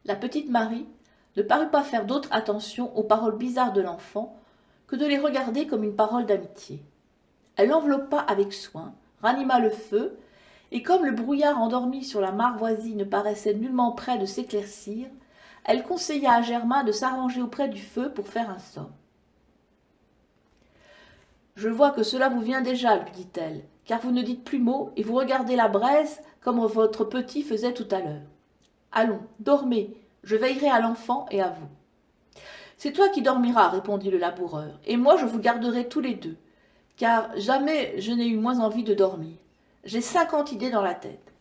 La petite Marie ne parut pas faire d'autre attention aux paroles bizarres de l'enfant que de les regarder comme une parole d'amitié. Elle l'enveloppa avec soin, ranima le feu, et comme le brouillard endormi sur la mare voisine paraissait nullement près de s'éclaircir, elle conseilla à Germain de s'arranger auprès du feu pour faire un somme. « Je vois que cela vous vient déjà, lui dit-elle, car vous ne dites plus mot et vous regardez la braise comme votre petit faisait tout à l'heure. Allons, dormez, je veillerai à l'enfant et à vous. » « C'est toi qui dormiras, répondit le laboureur, et moi je vous garderai tous les deux, car jamais je n'ai eu moins envie de dormir. J'ai 50 idées dans la tête.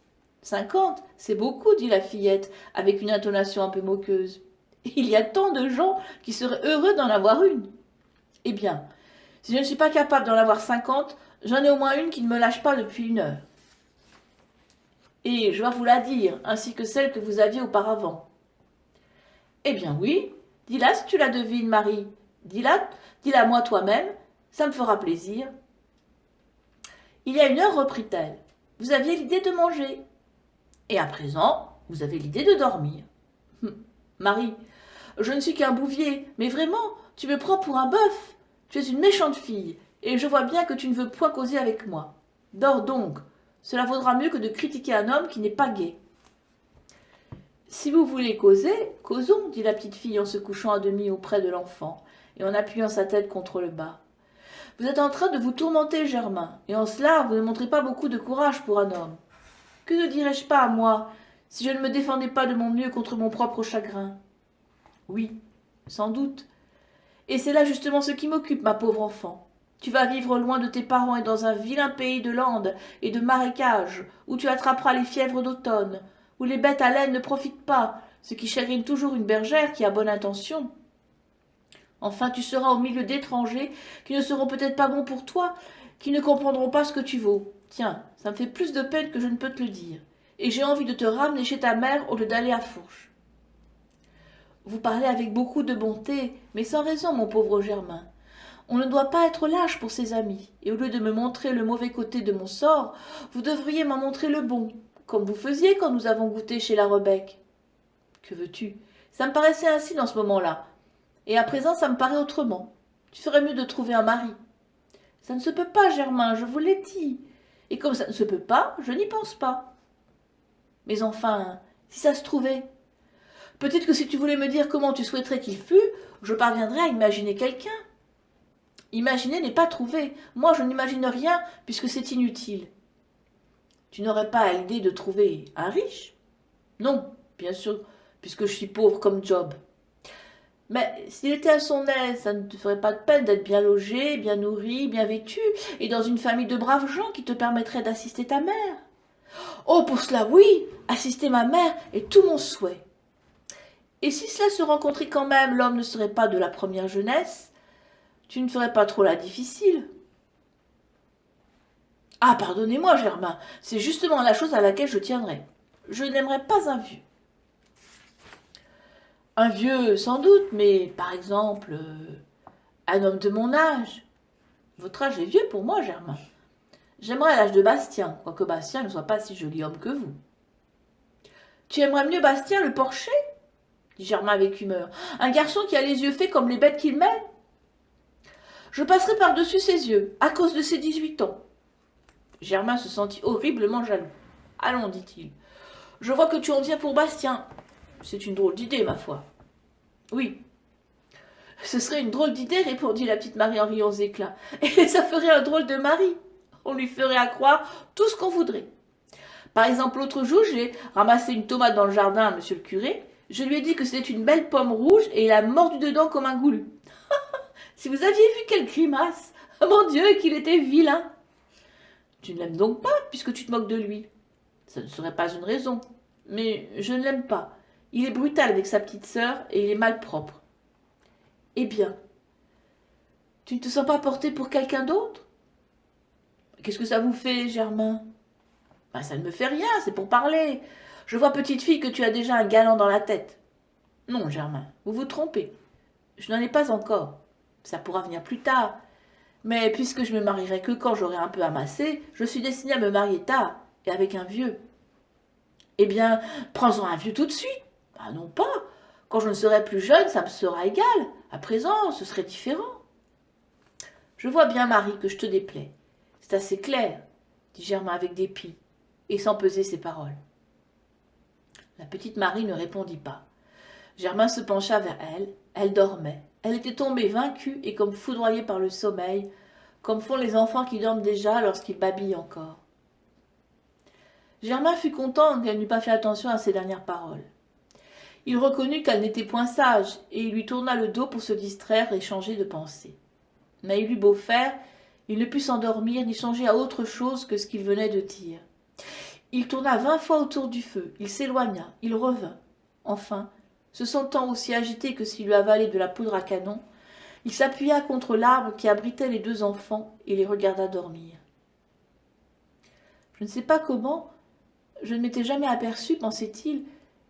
50, c'est beaucoup, dit la fillette, avec une intonation un peu moqueuse. Il y a tant de gens qui seraient heureux d'en avoir une. Eh bien, si je ne suis pas capable d'en avoir 50, j'en ai au moins une qui ne me lâche pas depuis 1 heure. Et je dois vous la dire, ainsi que celle que vous aviez auparavant. Eh bien oui, dis-la si tu la devines, Marie. Dis-la moi toi-même, ça me fera plaisir. Il y a 1 heure, reprit-elle, vous aviez l'idée de manger. Et à présent, vous avez l'idée de dormir. Marie, je ne suis qu'un bouvier, mais vraiment, tu me prends pour un bœuf. Tu es une méchante fille, et je vois bien que tu ne veux point causer avec moi. Dors donc, cela vaudra mieux que de critiquer un homme qui n'est pas gai. Si vous voulez causer, causons, dit la petite fille en se couchant à demi auprès de l'enfant et en appuyant sa tête contre le bas. Vous êtes en train de vous tourmenter, Germain, et en cela vous ne montrez pas beaucoup de courage pour un homme. Que ne dirais-je pas à moi, si je ne me défendais pas de mon mieux contre mon propre chagrin? Oui, sans doute. Et c'est là justement ce qui m'occupe, ma pauvre enfant. Tu vas vivre loin de tes parents et dans un vilain pays de landes et de marécages, où tu attraperas les fièvres d'automne, où les bêtes à laine ne profitent pas, ce qui chagrine toujours une bergère qui a bonne intention. Enfin, tu seras au milieu d'étrangers qui ne seront peut-être pas bons pour toi, qui ne comprendront pas ce que tu vaux. Tiens, ça me fait plus de peine que je ne peux te le dire, et j'ai envie de te ramener chez ta mère au lieu d'aller à Fourche. Vous parlez avec beaucoup de bonté, mais sans raison, mon pauvre Germain. On ne doit pas être lâche pour ses amis, et au lieu de me montrer le mauvais côté de mon sort, vous devriez m'en montrer le bon, comme vous faisiez quand nous avons goûté chez la Rebec. Que veux-tu? Ça me paraissait ainsi dans ce moment-là, et à présent ça me paraît autrement. Tu ferais mieux de trouver un mari. Ça ne se peut pas, Germain, je vous l'ai dit. Et comme ça ne se peut pas, je n'y pense pas. Mais enfin, si ça se trouvait. Peut-être que si tu voulais me dire comment tu souhaiterais qu'il fût, je parviendrais à imaginer quelqu'un. Imaginer n'est pas trouver. Moi, je n'imagine rien, puisque c'est inutile. Tu n'aurais pas l'idée de trouver un riche? Non, bien sûr, puisque je suis pauvre comme Job. Mais s'il était à son aise, ça ne te ferait pas de peine d'être bien logé, bien nourri, bien vêtu, et dans une famille de braves gens qui te permettraient d'assister ta mère. Oh, pour cela, oui, assister ma mère est tout mon souhait. Et si cela se rencontrait quand même, l'homme ne serait pas de la première jeunesse, tu ne ferais pas trop la difficile. Ah, pardonnez-moi, Germain, c'est justement la chose à laquelle je tiendrais. Je n'aimerais pas un vieux. Un vieux, sans doute, mais par exemple, un homme de mon âge. Votre âge est vieux pour moi, Germain. J'aimerais l'âge de Bastien, quoique Bastien ne soit pas si joli homme que vous. Tu aimerais mieux Bastien le porcher? Dit Germain avec humeur. Un garçon qui a les yeux faits comme les bêtes qu'il mène? Je passerai par-dessus ses yeux, à cause de ses 18 ans. Germain se sentit horriblement jaloux. Allons, dit-il. Je vois que tu en tiens pour Bastien. C'est une drôle d'idée, ma foi. Oui. Ce serait une drôle d'idée, répondit la petite Marie en riant aux éclats. Et ça ferait un drôle de mari. On lui ferait à croire tout ce qu'on voudrait. Par exemple, l'autre jour, j'ai ramassé une tomate dans le jardin à monsieur le curé. Je lui ai dit que c'était une belle pomme rouge et il a mordu dedans comme un goulu. Si vous aviez vu quelle grimace! Mon Dieu, qu'il était vilain! Tu ne l'aimes donc pas, puisque tu te moques de lui. Ça ne serait pas une raison. Mais je ne l'aime pas. Il est brutal avec sa petite sœur et il est malpropre. Eh bien, tu ne te sens pas porté pour quelqu'un d'autre? Qu'est-ce que ça vous fait, Germain? Ben, ça ne me fait rien, c'est pour parler. Je vois, petite fille, que tu as déjà un galant dans la tête. Non, Germain, vous vous trompez. Je n'en ai pas encore. Ça pourra venir plus tard. Mais puisque je me marierai que quand j'aurai un peu amassé, je suis destinée à me marier tard, et avec un vieux. Eh bien, prends-en un vieux tout de suite. Ah non pas, quand je ne serai plus jeune, ça me sera égal. À présent, ce serait différent. Je vois bien, Marie, que je te déplais. C'est assez clair, dit Germain avec dépit, et sans peser ses paroles. La petite Marie ne répondit pas. Germain se pencha vers elle. Elle dormait. Elle était tombée vaincue et comme foudroyée par le sommeil, comme font les enfants qui dorment déjà lorsqu'ils babillent encore. Germain fut content qu'elle n'eût pas fait attention à ses dernières paroles. Il reconnut qu'elle n'était point sage, et il lui tourna le dos pour se distraire et changer de pensée. Mais il eut beau faire, il ne put s'endormir ni songer à autre chose que ce qu'il venait de dire. Il tourna 20 fois autour du feu, il s'éloigna, il revint. Enfin, se sentant aussi agité que s'il eût avalé de la poudre à canon, il s'appuya contre l'arbre qui abritait les deux enfants et les regarda dormir. Je ne sais pas comment, je ne m'étais jamais aperçu, pensait-il,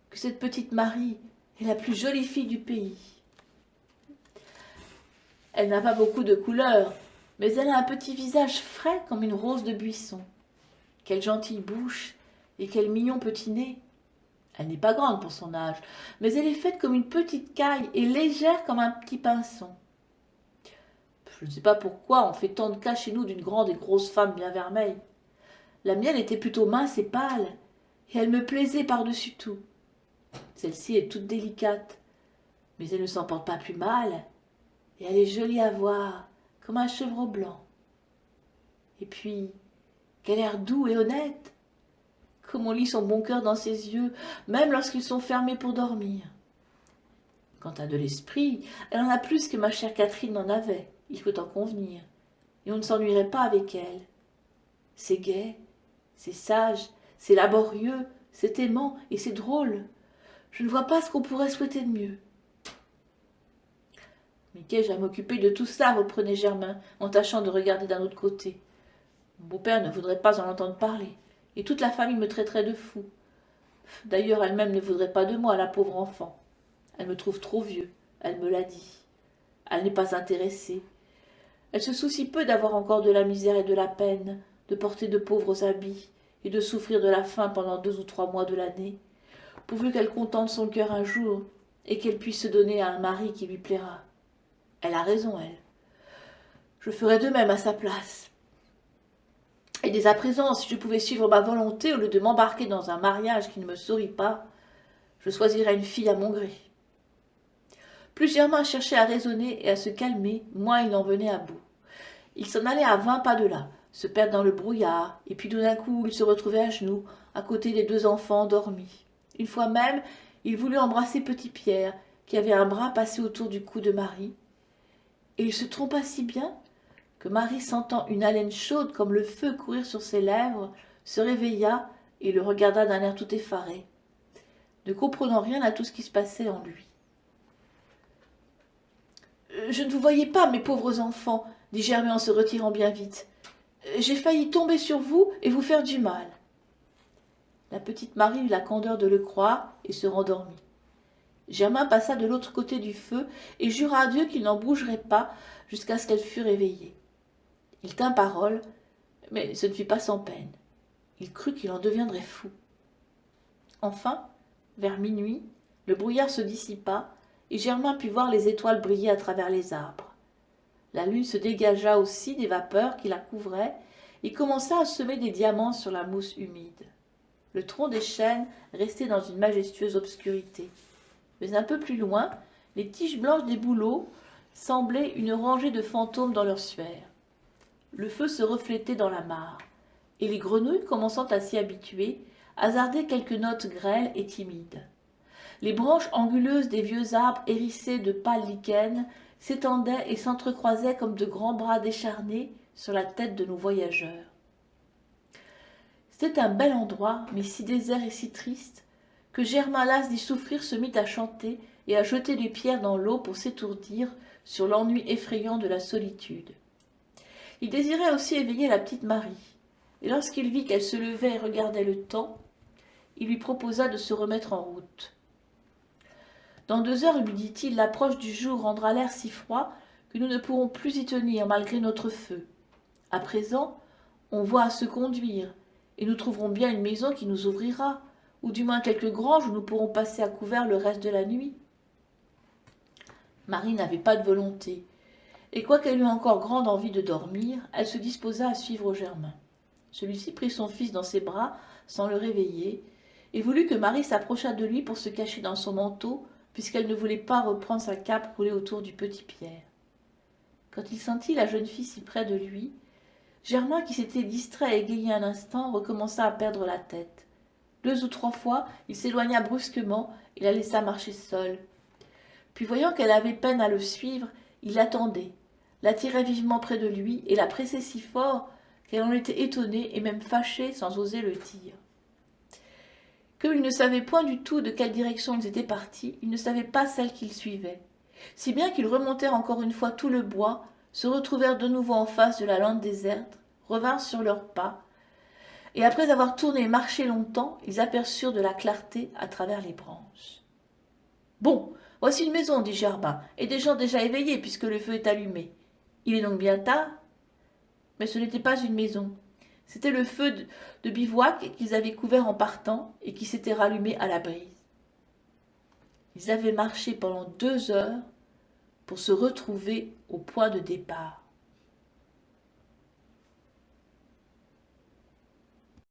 que cette petite Marie est la plus jolie fille du pays. Elle n'a pas beaucoup de couleurs, mais elle a un petit visage frais comme une rose de buisson. Quelle gentille bouche et quel mignon petit nez. Elle n'est pas grande pour son âge, mais elle est faite comme une petite caille et légère comme un petit pinson. Je ne sais pas pourquoi on fait tant de cas chez nous d'une grande et grosse femme bien vermeille. La mienne était plutôt mince et pâle, et elle me plaisait par-dessus tout. Celle-ci est toute délicate, mais elle ne s'en porte pas plus mal, et elle est jolie à voir, comme un chevreau blanc. Et puis, quel air doux et honnête! Comme on lit son bon cœur dans ses yeux, même lorsqu'ils sont fermés pour dormir. Quant à de l'esprit, elle en a plus que ma chère Catherine n'en avait, il faut en convenir, et on ne s'ennuierait pas avec elle. C'est gai, c'est sage, c'est laborieux, c'est aimant et c'est drôle. Je ne vois pas ce qu'on pourrait souhaiter de mieux. Mais qu'ai-je à m'occuper de tout cela, reprenait Germain, en tâchant de regarder d'un autre côté. Mon beau-père ne voudrait pas en entendre parler, et toute la famille me traiterait de fou. D'ailleurs, elle-même ne voudrait pas de moi, la pauvre enfant. Elle me trouve trop vieux, elle me l'a dit. Elle n'est pas intéressée. Elle se soucie peu d'avoir encore de la misère et de la peine, de porter de pauvres habits, et de souffrir de la faim pendant 2 ou 3 mois de l'année, pourvu qu'elle contente son cœur un jour, et qu'elle puisse se donner à un mari qui lui plaira. Elle a raison, elle. Je ferais de même à sa place. Et dès à présent, si je pouvais suivre ma volonté au lieu de m'embarquer dans un mariage qui ne me sourit pas, je choisirais une fille à mon gré. Plus Germain cherchait à raisonner et à se calmer, moins il en venait à bout. Il s'en allait à 20 pas de là, se perdre dans le brouillard, et puis tout d'un coup il se retrouvait à genoux, à côté des 2 enfants endormis. Une fois même, il voulut embrasser Petit Pierre, qui avait un bras passé autour du cou de Marie, et il se trompa si bien que Marie, sentant une haleine chaude comme le feu courir sur ses lèvres, se réveilla et le regarda d'un air tout effaré, ne comprenant rien à tout ce qui se passait en lui. « Je ne vous voyais pas, mes pauvres enfants, » dit Germain en se retirant bien vite. « J'ai failli tomber sur vous et vous faire du mal. » La petite Marie eut la candeur de le croire et se rendormit. Germain passa de l'autre côté du feu et jura à Dieu qu'il n'en bougerait pas jusqu'à ce qu'elle fût réveillée. Il tint parole, mais ce ne fut pas sans peine. Il crut qu'il en deviendrait fou. Enfin, vers minuit, le brouillard se dissipa et Germain put voir les étoiles briller à travers les arbres. La lune se dégagea aussi des vapeurs qui la couvraient et commença à semer des diamants sur la mousse humide. Le tronc des chênes restait dans une majestueuse obscurité. Mais un peu plus loin, les tiges blanches des bouleaux semblaient une rangée de fantômes dans leur suaire. Le feu se reflétait dans la mare, et les grenouilles, commençant à s'y habituer, hasardaient quelques notes grêles et timides. Les branches anguleuses des vieux arbres hérissés de pâles lichens s'étendaient et s'entrecroisaient comme de grands bras décharnés sur la tête de nos voyageurs. C'était un bel endroit, mais si désert et si triste, que Germain, las d'y souffrir, se mit à chanter et à jeter des pierres dans l'eau pour s'étourdir sur l'ennui effrayant de la solitude. Il désirait aussi éveiller la petite Marie, et lorsqu'il vit qu'elle se levait et regardait le temps, il lui proposa de se remettre en route. « Dans 2 heures, lui dit-il, l'approche du jour rendra l'air si froid que nous ne pourrons plus y tenir malgré notre feu. À présent, on voit à se conduire, et nous trouverons bien une maison qui nous ouvrira, ou du moins quelque grange où nous pourrons passer à couvert le reste de la nuit. Marie n'avait pas de volonté, et quoiqu'elle eût encore grande envie de dormir, elle se disposa à suivre Germain. Celui-ci prit son fils dans ses bras sans le réveiller, et voulut que Marie s'approchât de lui pour se cacher dans son manteau, puisqu'elle ne voulait pas reprendre sa cape roulée autour du petit Pierre. Quand il sentit la jeune fille si près de lui, Germain, qui s'était distrait et égayé un instant, recommença à perdre la tête. 2 ou 3 fois, il s'éloigna brusquement et la laissa marcher seule. Puis, voyant qu'elle avait peine à le suivre, il l'attendait, l'attirait vivement près de lui et la pressait si fort qu'elle en était étonnée et même fâchée sans oser le dire. Comme il ne savait point du tout de quelle direction ils étaient partis, il ne savait pas celle qu'ils suivaient, si bien qu'ils remontèrent encore une fois tout le bois, se retrouvèrent de nouveau en face de la lande déserte, revinrent sur leurs pas, et après avoir tourné et marché longtemps, ils aperçurent de la clarté à travers les branches. « Bon, voici une maison, dit Germain, et des gens déjà éveillés puisque le feu est allumé. Il est donc bien tard ?» Mais ce n'était pas une maison. C'était le feu de bivouac qu'ils avaient couvert en partant et qui s'était rallumé à la brise. Ils avaient marché pendant 2 heures pour se retrouver au point de départ.